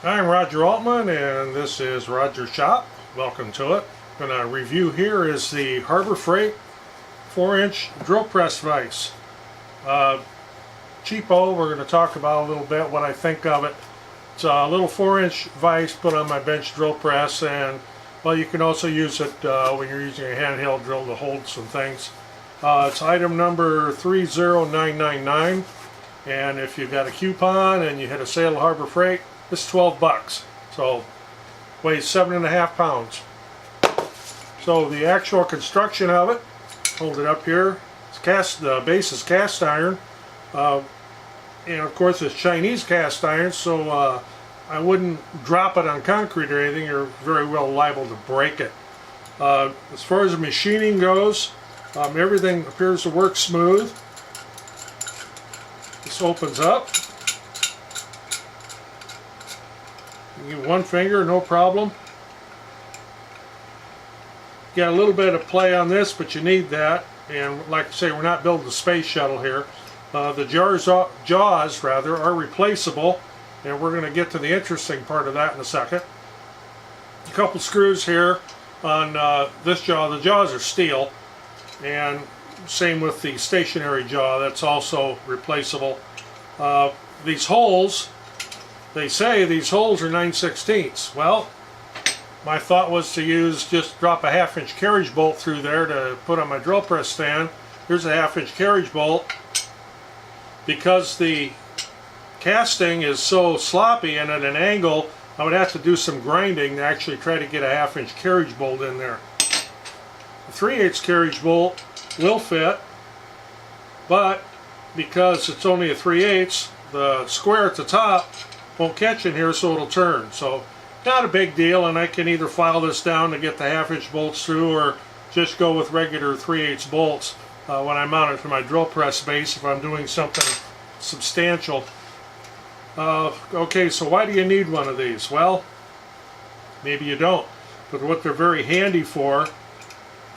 I'm Roger Altman, and this is Roger's Shop. Welcome to it. I'm going to review here is the Harbor Freight 4-inch drill press vise. Cheapo. We're going to talk about a little bit what I think of it. It's a little 4-inch vise put on my bench drill press, and well, you can also use it when you're using a handheld drill to hold some things. It's item number 30999, and if you've got a coupon and you hit a sale at Harbor Freight, it's 12 bucks. So weighs 7.5 pounds. So the actual construction of it, hold it up here. It's the base is cast iron, and of course it's Chinese cast iron. So I wouldn't drop it on concrete or anything. You're very well liable to break it. As far as the machining goes, everything appears to work smooth. This opens up. You get one finger, no problem. Got a little bit of play on this, but you need that. And like I say, we're not building a space shuttle here. The jaws are replaceable, and we're going to get to the interesting part of that in a second. A couple screws here on this jaw. The jaws are steel, and same with the stationary jaw. That's also replaceable. These holes, they say these holes are 9/16. Well, my thought was to just drop a 1/2-inch carriage bolt through there to put on my drill press stand. Here's a 1/2-inch carriage bolt. Because the casting is so sloppy and at an angle, I would have to do some grinding to actually try to get a 1/2-inch carriage bolt in there. The 3/8 carriage bolt will fit, but because it's only a 3/8, the square at the top won't catch in here, so it'll turn. So not a big deal, and I can either file this down to get the 1/2-inch bolts through, or just go with regular 3/8 bolts when I mount it to my drill press base if I'm doing something substantial. Okay, so why do you need one of these? Well, maybe you don't, but what they're very handy for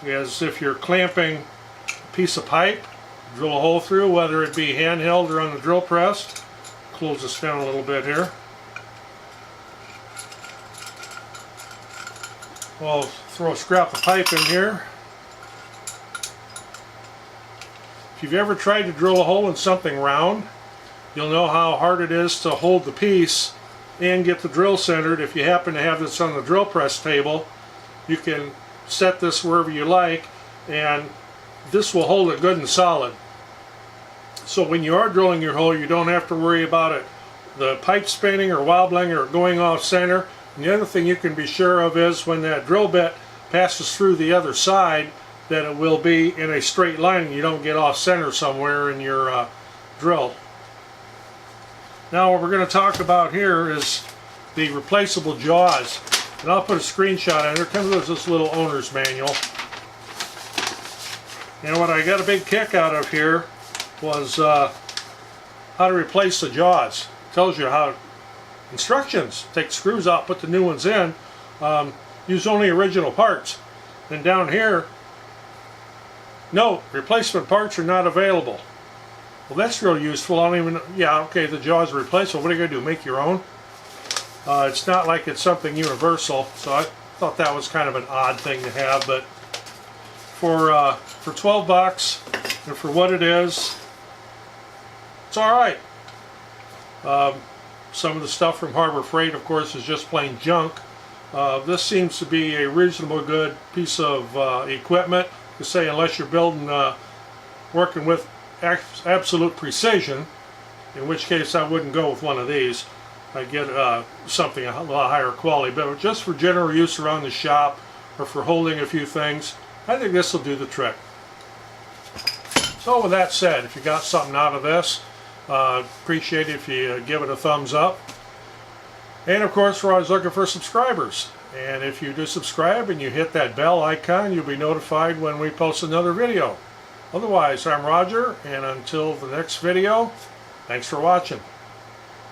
is if you're clamping a piece of pipe, drill a hole through, whether it be handheld or on the drill press. Close this down a little bit here. We'll throw a scrap of pipe in here. If you've ever tried to drill a hole in something round, you'll know how hard it is to hold the piece and get the drill centered. If you happen to have this on the drill press table, you can set this wherever you like, and this will hold it good and solid. So when you are drilling your hole, you don't have to worry about it, the pipe spinning or wobbling or going off center. And the other thing you can be sure of is when that drill bit passes through the other side, that it will be in a straight line and you don't get off center somewhere in your drill. Now what we're going to talk about here is the replaceable jaws. And I'll put a screenshot in there. It comes with this little owner's manual. And what I got a big kick out of here was how to replace the jaws. It tells you how. Instructions. Take the screws out, put the new ones in. Use only original parts. And down here, note, replacement parts are not available. Well, that's real useful. I don't even, yeah, okay, the jaws are replaceable. What are you going to do, make your own? It's not like it's something universal, so I thought that was kind of an odd thing to have, but for 12 bucks, and for what it is, it's alright. Some of the stuff from Harbor Freight, of course, is just plain junk. This seems to be a reasonable good piece of equipment. To say, unless you're building, working with absolute precision, in which case I wouldn't go with one of these. I'd get something a lot higher quality. But just for general use around the shop or for holding a few things, I think this will do the trick. So with that said, if you got something out of this, appreciate it if you give it a thumbs up. And of course, we're always looking for subscribers. And if you do subscribe and you hit that bell icon, you'll be notified when we post another video. Otherwise, I'm Roger, and until the next video, thanks for watching.